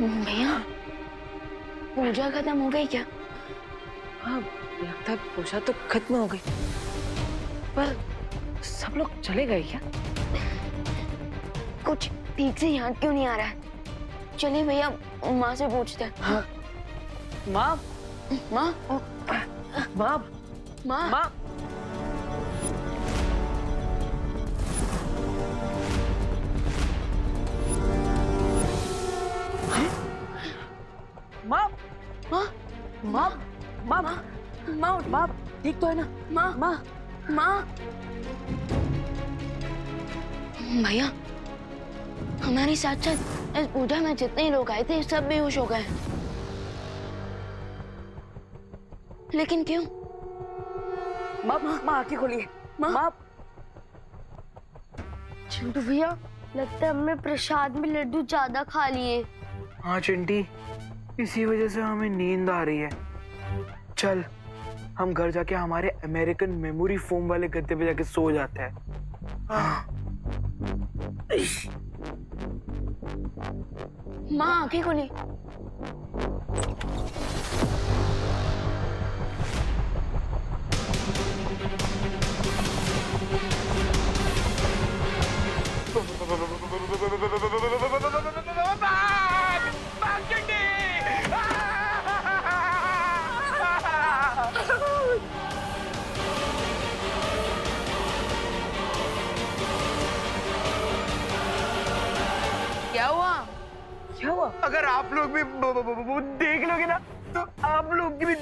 भैया पूजा खत्म हो गई क्या? हाँ, लगता है पूजा तो खत्म हो गई, पर सब लोग चले गए क्या? कुछ ठीक से याद क्यों नहीं आ रहा है? चलिए भैया माँ से पूछते हैं। हाँ। माँ, माँ, माँ, माँ, माँ। माँ, माँ, माँ, माँ, माँ, माँ, माँ, ठीक तो है ना? माँ, माँ, माँ। भैया हमारे साथ साथ इस पूजा में जितने लोग आए थे सब बेहोश हो गए। लेकिन क्यों? माँ, माँ आँखें खोलिए। माँ। माँ, चिंटू भैया, लगता है हमने प्रसाद में लड्डू ज्यादा खा लिए। हाँ चिंटी, इसी वजह से हमें नींद आ रही है। चल हम घर जाके हमारे अमेरिकन मेमोरी फोम वाले गद्दे पे जाके सो जाते हैं। हाँ। माँ आंखें खोली। क्या हुआ? क्या हुआ? अगर आप लोग भी देख लोगे ना तो आप लोग की भी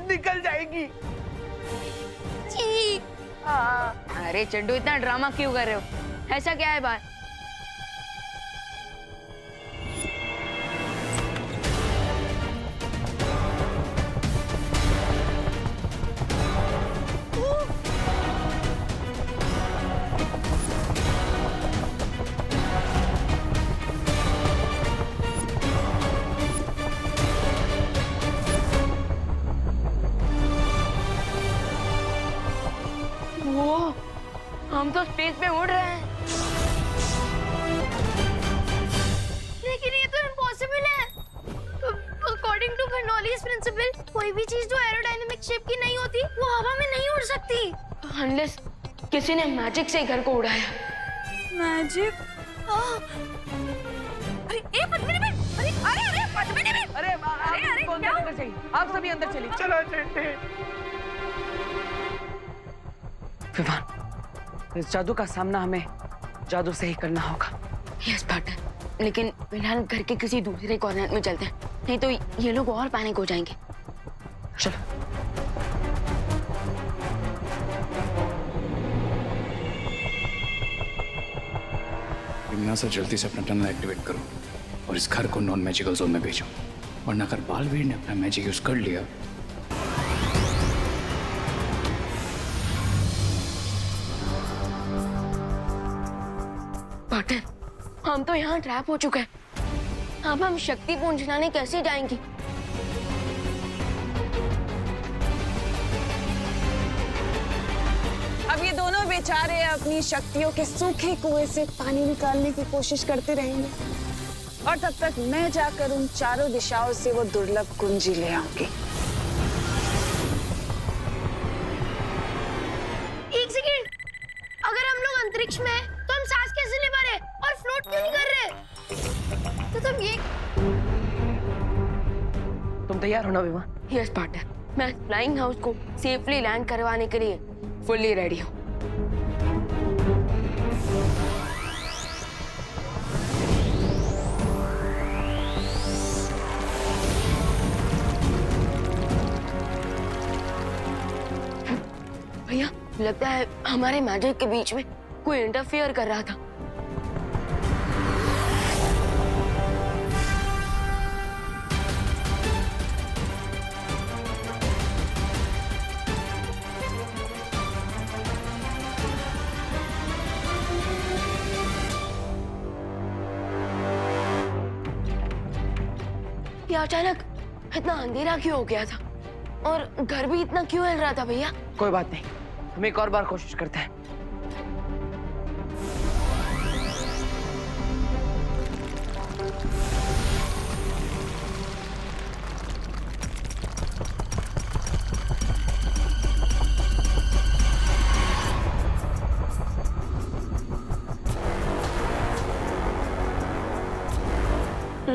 निकल जाएगी। अरे चंडू इतना ड्रामा क्यों कर रहे हो? ऐसा क्या है बात? वो हम तो स्पेस में उड़ रहे हैं। लेकिन ये तो इम्पॉसिबल है। अकॉर्डिंग टू बर्नौलीज प्रिंसिपल, कोई भी चीज जो एरोडायनेमिक शेप की नहीं होती वो हवा में नहीं उड़ सकती। अनलेस किसी ने मैजिक से घर को उड़ाया। मैजिक? अरे ए पद्मिनी बहन, अरे अरे अरे पद्मिनी बहन, अरे आपको अंदर जाना चाहिए। आप सभी अंदर चलिए। चलो चिंटी। विवान, इस जादू का सामना हमें जादू से ही करना होगा। यस पार्टनर, लेकिन फिलहाल घर के किसी दूसरे कॉर्नर में चलते हैं, नहीं तो ये लोग और पैनिक हो जाएंगे। चलो। से जल्दी से अपना टनल एक्टिवेट करो और इस घर को नॉन मैजिकल जोन में भेजो, वरना अगर बालवीर ने अपना मैजिक यूज कर लिया। पार्टनर, हम तो यहाँ ट्रैप हो चुके हैं। अब हम शक्ति पुंज लाने कैसे जाएंगी? अब ये दोनों बेचारे अपनी शक्तियों के सूखे कुएं से पानी निकालने की कोशिश करते रहेंगे और तब तक मैं जाकर उन चारों दिशाओं से वो दुर्लभ कुंजी ले आऊंगी। एक सेकंड, अगर हम लोग अंतरिक्ष में हैं, तो हम सांस कैसे ले पा रहे हैं और फ्लोट क्यों नहीं कर रहे? तो तुम ये तुम तैयार हो ना विवान? यस पार्टनर, मैं फ्लाइंग हाउस को सेफली लैंड करवाने के लिए फुल्ली रेडी हूँ। भैया लगता है हमारे मैजिक के बीच में कोई इंटरफियर कर रहा था। ये अचानक इतना अंधेरा क्यों हो गया था और घर भी इतना क्यों हिल रहा था भैया? कोई बात नहीं, हम एक और बार कोशिश करते हैं।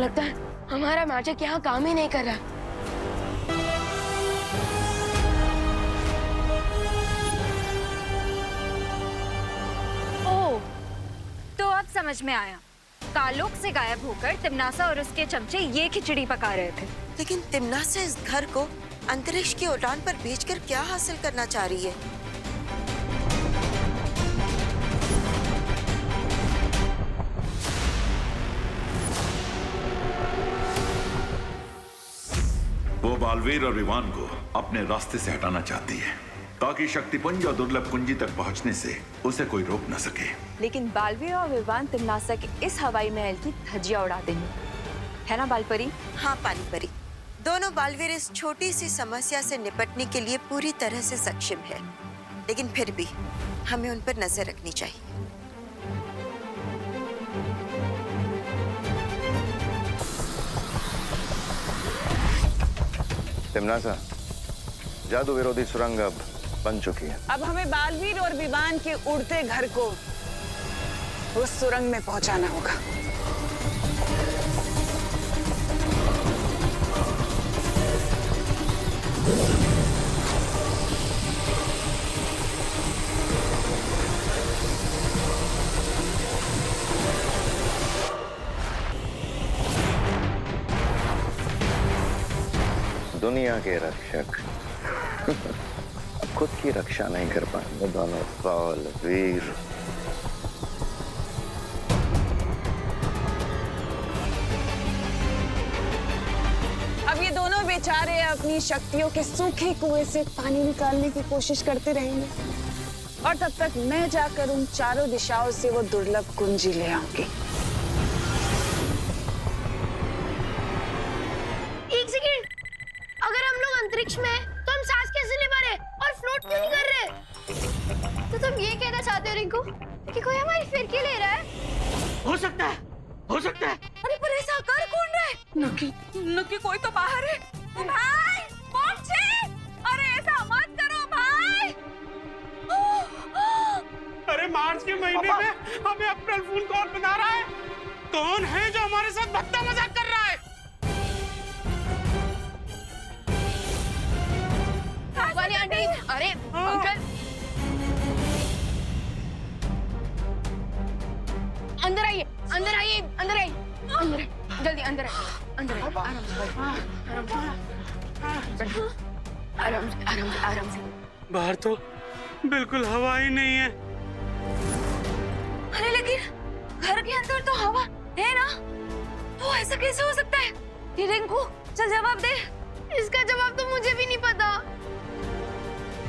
लगता है हमारा मैजिक यहाँ काम ही नहीं कर रहा। ओह, तो अब समझ में आया। कालोक से गायब होकर तिमनासा और उसके चमचे ये खिचड़ी पका रहे थे। लेकिन तिमनासा इस घर को अंतरिक्ष की उड़ान पर भेजकर क्या हासिल करना चाह रही है? वो बालवीर और विवान को अपने रास्ते से हटाना चाहती है ताकि शक्तिपुंज और दुर्लभ कुंजी तक पहुंचने से उसे कोई रोक न सके। लेकिन बालवीर और विवान तिमनासा के इस हवाई महल की धज्जियां उड़ा देंगे, है ना बालपरी? हाँ पानी परी, दोनों बालवीर इस छोटी सी समस्या से निपटने के लिए पूरी तरह से सक्षम है, लेकिन फिर भी हमें उन पर नजर रखनी चाहिए। तिमनासा, जादू विरोधी सुरंग अब बन चुकी है। अब हमें बालवीर और विवान के उड़ते घर को उस सुरंग में पहुंचाना होगा। दुनिया के रक्षक अब खुद की रक्षा नहीं कर पाएंगे दोनों बालवीर। अब ये दोनों बेचारे अपनी शक्तियों के सूखे कुएं से पानी निकालने की कोशिश करते रहेंगे और तब तक मैं जाकर उन चारों दिशाओं से वो दुर्लभ कुंजी ले आऊंगी। एक सेकंड, अगर हम लोग अंतरिक्ष में हैं, तो हम सांस कैसे ले पा रहे और फ्लोट क्यों नहीं कर रहे? तो तुम ये कहना चाहते हो रिंकू कि कोई हमारी फिरकी ले रहा है? हो सकता है, हो सकता है। अरे पर ऐसा कर कौन रहा है? नक्की कोई तो बाहर है। भाई पहुंचे, अरे ऐसा मत करो भाई। अरे मार्च के महीने में हमें अप्रैल फूल कौन बना रहा है? कौन है जो हमारे साथ भद्दा मजाक कर रहा है? वाली आंटी, अरे अंकल, अंदर आइए, अंदर आइए, अंदर आइए, अंदर जल्दी अंदर आइए, अंदर आइए, आराम से, आराम से। बाहर तो बिल्कुल हवा ही नहीं है। अरे लेकिन घर के अंदर तो हवा है ना, तो ऐसा कैसे हो सकता है? रिंकू चल जवाब दे। इसका जवाब तो मुझे भी नहीं पता।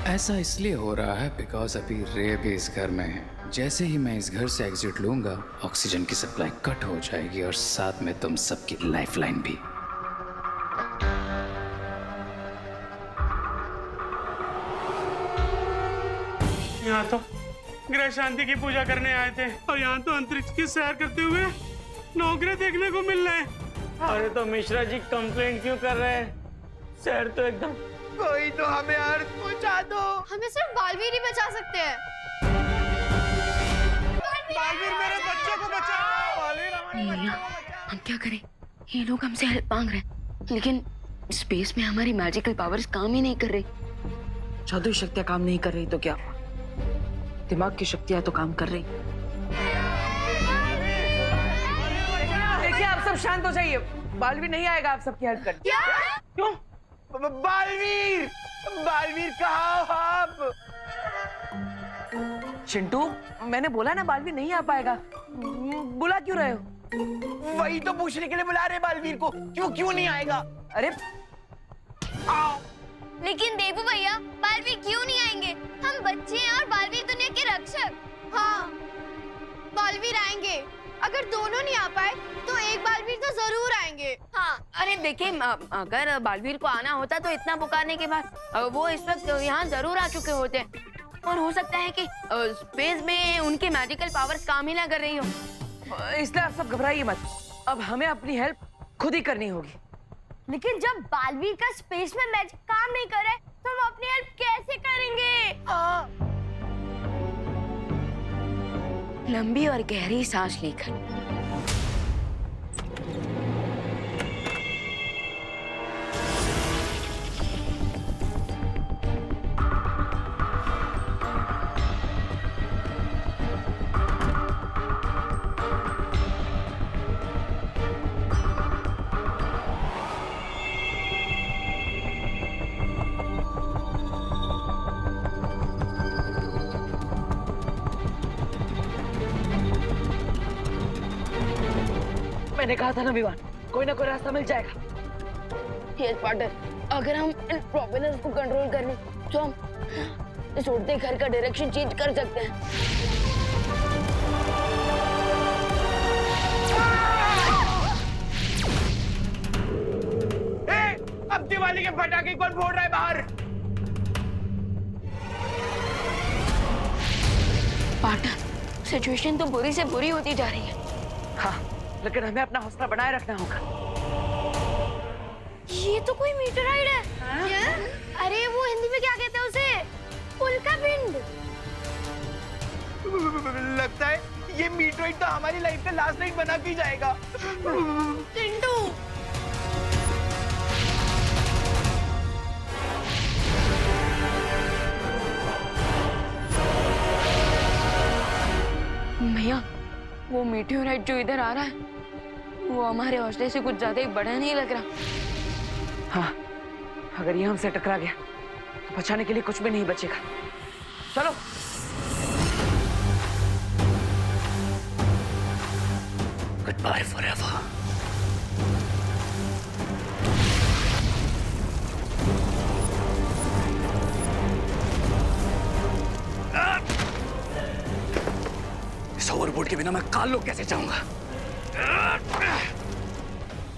ऐसा इसलिए हो रहा है बिकॉज अभी रे भी इस घर में है। जैसे ही मैं इस घर से एग्जिट लूंगा, ऑक्सीजन की सप्लाई कट हो जाएगी और साथ में तुम सबकी लाइफलाइन भी। यहाँ तो ग्रह शांति की पूजा करने आए थे और यहाँ तो अंतरिक्ष की सैर करते हुए नौकरी देखने को मिल रहे हैं। अरे तो मिश्रा जी कंप्लेंट क्यों कर रहे हैं? सैर तो एकदम। कोई तो हमें अर्थ पहुंचा दो। हमें सिर्फ बालवीर ही बचा सकते हैं। बालवीर मेरे बच्चे को बचाओ। बालवीर हमारे बच्चे को बचाओ। हम क्या करें? ये लोग हमसे हेल्प मांग रहे हैं, लेकिन स्पेस में हमारी मैजिकल पावर्स काम ही नहीं कर रही। जादुई शक्तियां काम नहीं कर रही तो क्या हुआ? दिमाग की शक्तियां तो काम कर रही। देखिए आप सब शांत हो जाइए, बालवीर नहीं आएगा आप सबकी हेल्प करने। क्यों? बालवीर, बालवीर कहाँ हो आप? चिंटू, मैंने बोला ना बालवीर नहीं आ पाएगा। बुला क्यों रहे हो? वही तो पूछने के लिए बुला रहे बालवीर को। क्यों नहीं आएगा? अरे लेकिन देवू भैया, बालवीर क्यों नहीं आएंगे? हम बच्चे हैं और बालवीर दुनिया के रक्षक। हाँ, बालवीर आएंगे। अगर दोनों नहीं आ पाए तो एक बालवीर तो जरूर आएंगे। हाँ, अरे देखिए, अगर बालवीर को आना होता तो इतना पुकारने के बाद वो इस वक्त यहाँ जरूर आ चुके होते, और हो सकता है कि स्पेस में उनके मैजिकल पावर्स काम ही ना कर रही हो। इसलिए आप सब घबराइए मत, अब हमें अपनी हेल्प खुद ही करनी होगी। लेकिन जब बालवीर का स्पेस में मैजिक काम नहीं कर रहा है, तो हम अपनी हेल्प कैसे करेंगे? लंबी और गहरी सांस लेकर मैंने कहा था ना विवान, कोई ना कोई रास्ता मिल जाएगा। यस पार्टनर, अगर हम इन प्रोपेलर्स को कंट्रोल कर लें तो हम इस उड़ते घर का डायरेक्शन चेंज कर सकते हैं। अब दिवाली के पटाखे कौन फोड़ रहा है बाहर? पार्टनर, सिचुएशन तो बुरी से बुरी होती जा रही है। हाँ, लेकिन हमें अपना हौसला बनाए रखना होगा। ये तो कोई मीटराइड है। क्या? अरे वो हिंदी में क्या कहते हैं उसे? उल्का पिंड। लगता है ये मीटराइड तो हमारी लाइफ का लास्ट नाइट बना के जाएगा। टिंटू, भैया, वो मीटियोराइट जो इधर आ रहा है वो हमारे हौसले से कुछ ज्यादा ही बड़ा नहीं लग रहा। हाँ, अगर ये हमसे टकरा गया तो बचाने के लिए कुछ भी नहीं बचेगा। चलो। Good bye forever. इस ओवरबोर्ड के बिना मैं काल लोग कैसे जाऊंगा?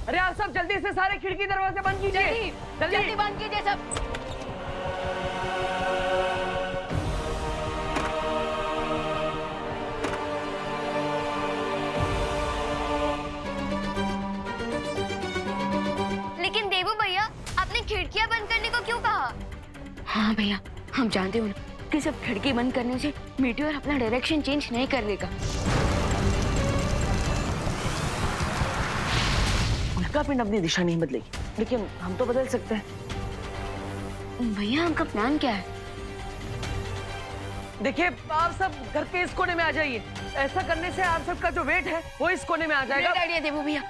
अरे आप सब जल्दी से सारे खिड़की दरवाजे बंद कीजिए। जल्दी बंद कीजिए सब। लेकिन देवू भैया, आपने खिड़कियां बंद करने को क्यों कहा? हाँ भैया, हम जानते हो ना कि सब खिड़की बंद करने से मीटियोर अपना डायरेक्शन चेंज नहीं कर लेगा। उल्का पिंड अपनी दिशा नहीं बदलेगी, लेकिन हम तो बदल सकते हैं। भैया, आपका प्लान क्या है? देखिए, आप सब घर के इस कोने में आ जाइए। ऐसा करने से आप सबका जो वेट है वो इस कोने में आ जाएगा। ग्रेट आइडिया देवू भैया।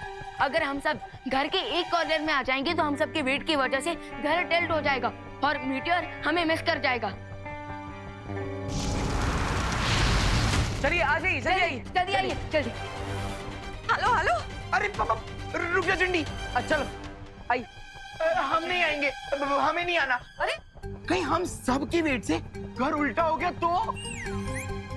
अगर हम सब घर के एक कॉर्नर में आ जाएंगे तो हम सबके वेट की वजह से घर टिल्ट हो जाएगा और मीटियोर हमें मिस कर जाएगा। चलिए आ जाइए, जल्दी आइए, जल्दी। हेलो हेलो, अरे पापा, रुक जा चंडी। चलो आई। हम नहीं आएंगे, हमें नहीं आना। अरे कहीं हम सब की वेट से घर उल्टा हो गया तो?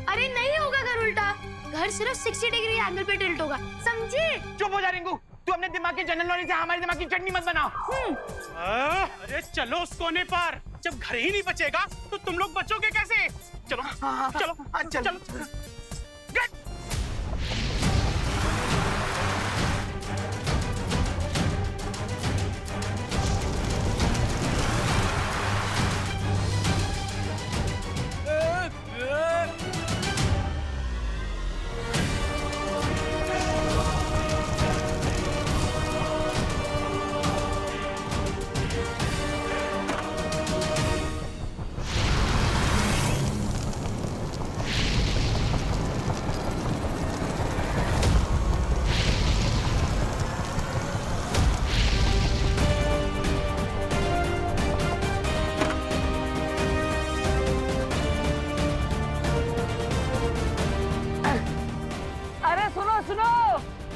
अरे नहीं होगा घर उल्टा, घर सिर्फ 60 डिग्री एंगल पे टिल्ट होगा, समझे? चुप हो जा रिंकू, तू अपने दिमाग के जनरल नॉलेज से हमारे दिमाग की चटनी मत बनाओ। अरे चलो उस कोने पर, जब घर ही नहीं बचेगा तो तुम लोग बचोगे कैसे? चलो चलो चलो।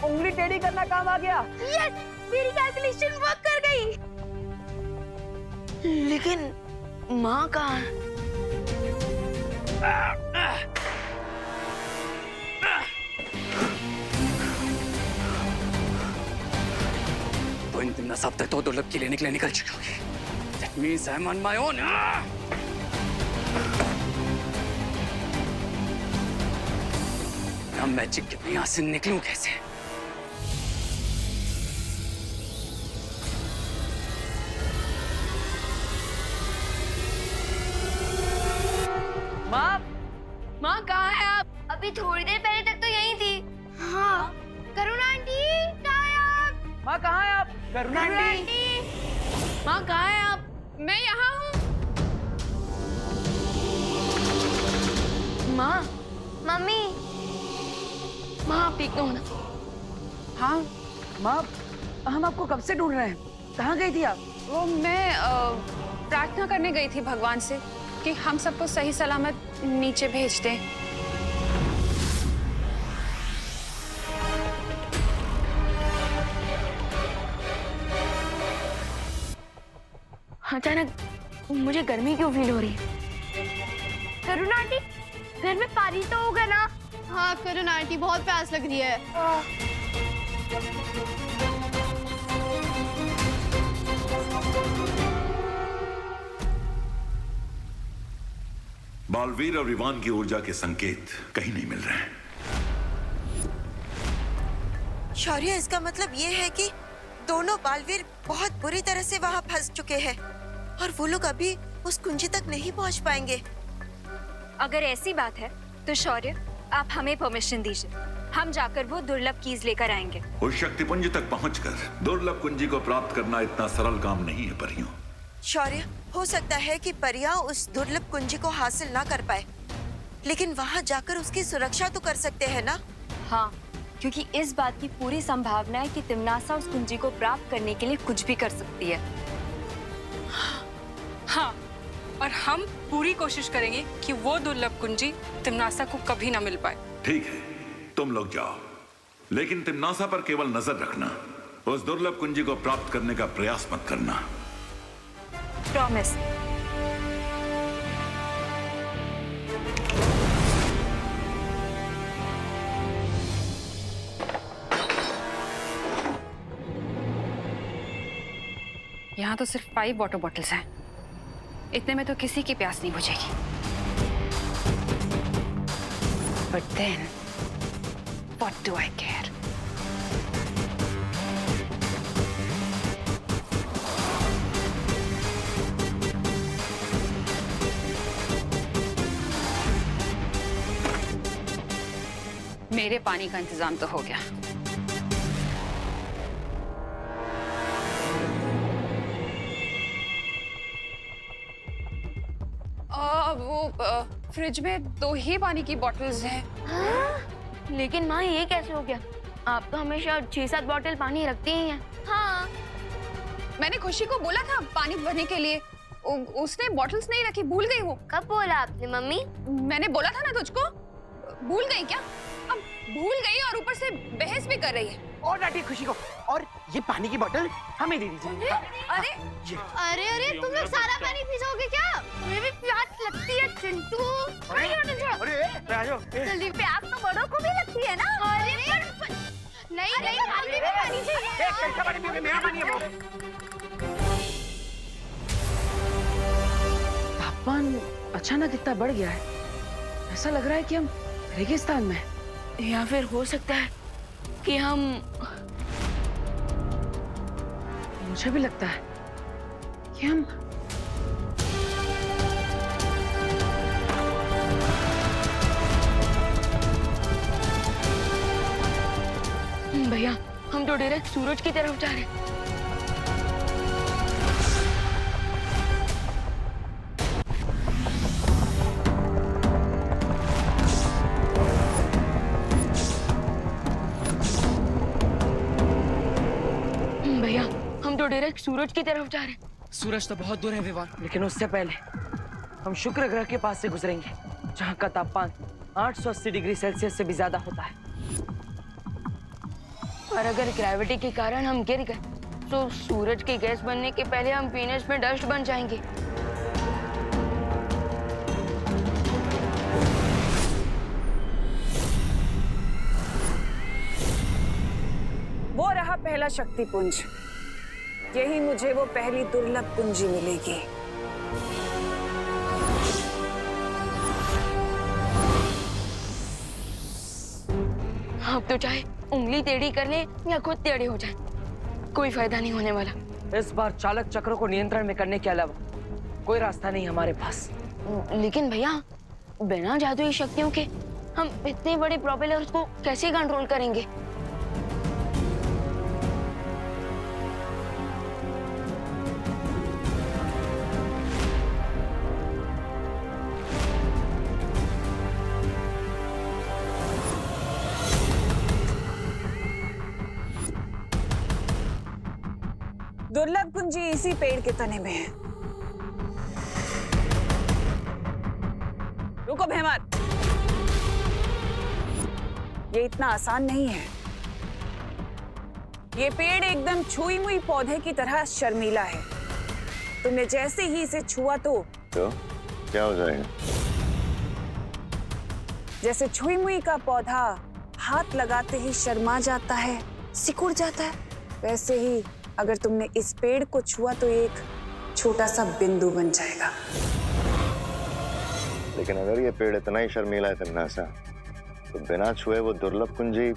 उंगली टेढ़ी करना काम आ गया। यस, मेरी कैलकुलेशन वर्क कर गई। लेकिन माँ कहाँ है? तो इन दिन सब तक तो दुर्लभ के लेने के लिए निकल चुकी होगी। That means I'm on my own. अब मैजिक के यहाँ से निकलूं कैसे? माँ कहाँ है आप? अभी थोड़ी देर पहले तक तो यहीं थी। हाँ, करुणा आंटी, कहाँ हैं आप? माँ कहाँ है आप? करुणा आंटी। माँ कहाँ है आप? मैं यहाँ हूँ। माँ, मम्मी, माँ आप ठीक तो हो ना? हाँ माँ, हम आपको कब से ढूंढ रहे हैं। कहाँ गई थी आप? वो मैं प्रार्थना करने गई थी भगवान से कि हम सबको सही सलामत नीचे भेज दें। अचानक मुझे गर्मी क्यों फील हो रही है? करुण आंटी, घर में पानी तो होगा ना? हाँ करुण आंटी, बहुत प्यास लग रही है। बालवीर और इवान की ऊर्जा के संकेत कहीं नहीं मिल रहे हैं। शौर्य, इसका मतलब ये है कि दोनों बालवीर बहुत बुरी तरह से वहाँ फंस चुके हैं और वो लोग अभी उस कुंजी तक नहीं पहुँच पाएंगे। अगर ऐसी बात है तो शौर्य, आप हमें परमिशन दीजिए, हम जाकर वो दुर्लभ कीज लेकर आएंगे। उस शक्तिपुंज तक पहुंचकर दुर्लभ कुंजी को प्राप्त करना इतना सरल काम नहीं है परियों। शौर्य, हो सकता है कि परियां उस दुर्लभ कुंजी को हासिल ना कर पाए, लेकिन वहाँ जाकर उसकी सुरक्षा तो कर सकते हैं ना? हाँ, क्योंकि इस बात की पूरी संभावना है कि तिम्नासा उस कुंजी को प्राप्त करने के लिए कुछ भी कर सकती है। हाँ, और हम पूरी कोशिश करेंगे कि वो दुर्लभ कुंजी तिम्नासा को कभी ना मिल पाए। ठीक है, तुम लोग जाओ, लेकिन तिम्नासा पर केवल नजर रखना। उस दुर्लभ कुंजी को प्राप्त करने का प्रयास मत करना। प्रॉमिस। यहाँ तो सिर्फ 5 वाटर बॉटल्स हैं। इतने में तो किसी की प्यास नहीं बुझेगी। But then, what do I care? मेरे पानी का इंतजाम तो हो गया। वो फ्रिज में 2 ही पानी की बॉटल्स हैं। लेकिन माँ, ये कैसे हो गया? आप तो हमेशा 6-7 बॉटल पानी रखती ही हैं। हाँ, मैंने खुशी को बोला था पानी भरने के लिए, उसने बॉटल्स नहीं रखी, भूल गई वो। कब बोला आपने मम्मी? मैंने बोला था ना तुझको, भूल गई क्या? अब भूल गई और ऊपर से बहस भी कर रही है। और डांटी खुशी को, और ये पानी की बोतल हमें दे दीजिए। अरे अरे अरे, तुम लोग सारा पानी पी जाओगे क्या? तुम्हें भी प्यास लगती है चिंटू। अरे आ जाओ। जल्दी, प्यास तो बड़ों को भी लगती है ना? अरे नहीं नहीं, हमें भी पानी चाहिए। एक कैसा पानी पियोगे? मेरा पानी है वो। तापमान अचानक इतना बढ़ गया है, ऐसा लग रहा है कि हम रेगिस्तान में हैं। या फिर हो सकता है कि हम... मुझे भी लगता है कि हम... भैया, हम तो डायरेक्ट सूरज की तरफ जा रहे हैं। भैया, हम तो डायरेक्ट सूरज की तरफ जा रहे हैं। सूरज तो बहुत दूर है विवान। लेकिन उससे पहले हम शुक्र ग्रह के पास से गुजरेंगे, जहाँ का तापमान 880 डिग्री सेल्सियस से भी ज्यादा होता है। और अगर ग्रेविटी के कारण हम गिर गए तो सूरज की गैस बनने के पहले हम वीनस में डस्ट बन जाएंगे। वो रहा पहला शक्तिपुंज। यही मुझे वो पहली दुर्लभ कुंजी मिलेगी। अब तो चाहे उंगली टेढ़ी कर ले या खुद टेढ़े हो जाए, कोई फायदा नहीं होने वाला। इस बार चालक चक्रों को नियंत्रण में करने के अलावा कोई रास्ता नहीं हमारे पास। लेकिन भैया, बिना जादुई शक्तियों के हम इतने बड़े प्रोपेलर्स को कैसे कंट्रोल करेंगे? दुर्लभ कुंजी इसी पेड़ के तने में है। रुको भैमर, ये इतना आसान नहीं है। ये पेड़ एकदम छुई मुई पौधे की तरह शर्मीला है। तुमने जैसे ही इसे छुआ तो क्या हो जाएगा? जैसे छुई मुई का पौधा हाथ लगाते ही शर्मा जाता है, सिकुड़ जाता है, वैसे ही अगर तुमने इस पेड़ को छुआ तो एक छोटा सा बिंदु बन जाएगा। लेकिन अगर ये पेड़ इतना ही शर्मीला है तन्नासा, तो बिना छुए वो दुर्लभ कुंजी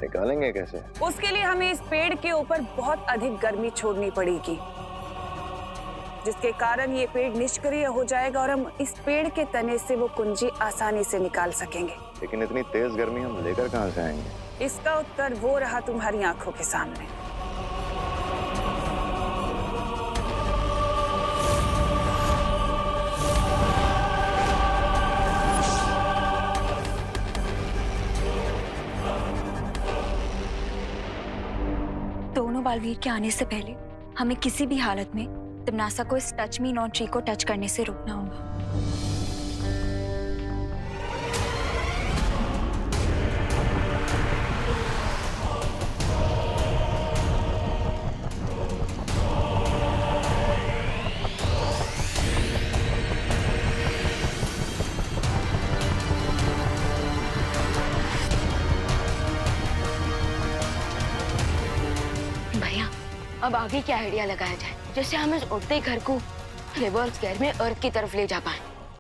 निकालेंगे कैसे? उसके लिए हमें इस पेड़ के ऊपर बहुत अधिक गर्मी छोड़नी पड़ेगी, जिसके कारण ये पेड़ निष्क्रिय हो जाएगा और हम इस पेड़ के तने से वो कुंजी आसानी से निकाल सकेंगे। लेकिन इतनी तेज गर्मी हम लेकर कहाँ से आएंगे? इसका उत्तर वो रहा तुम्हारी आंखों के सामने। दोनों बालवीर के आने से पहले हमें किसी भी हालत में तिमनासा को इस टच मी नॉट ट्री को टच करने से रोकना होगा। भैया अब आगे क्या आइडिया लगाया जाए, जैसे हम इस उड़ते घर को रिवर्स गियर में अर्थ की तरफ ले जा पाए।